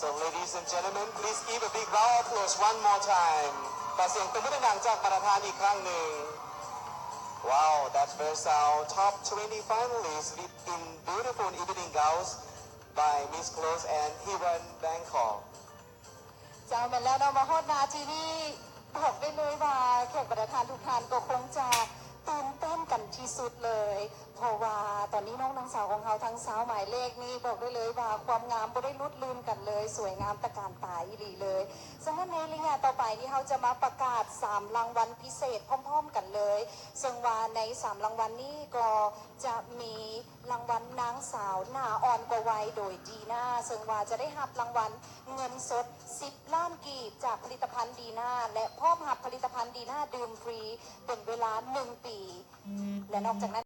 So ladies and gentlemen, please give a big round of applause one more time ขอเสียงตบมือดังๆจากประธานอีกครั้งหนึ่ง Wow, that's first our top 20 finalists in beautiful evening gowns by Miss Close and Hiran Bangkok จะเอามาแล้วเรามาฮอดนาทีนี้บอกได้เลยว่าแขกประธานทุกท่านก็คงจะตื่นเต้นกันที่สุดเลยเพราะว่าตอนนี้น้องนางสาวของเราทั้งสาวหมายเลขนี่บอกได้เลยว่าความงามไม่ได้ลุดลืมกันเลยสวยงามตะการตาอีหลีเลยฉะนั้นในรายงานต่อไปที่เราจะมาประกาศ3รางวัลพิเศษพร้อมๆกันเลยซึ่งว่าใน3รางวัลนี้ก็จะมีรางวัลนางสาวหน้าอ่อนกว่าวัยโดยดีน่าซึ่งว่าจะได้รับรางวัลเงินสด10 ล้านกีบจากผลิตภัณฑ์ดีน่าและพร้อมรับผลิตภัณฑ์ดีน่าดื่มฟรีเป็นเวลา1 ปีและนอกจากนั้น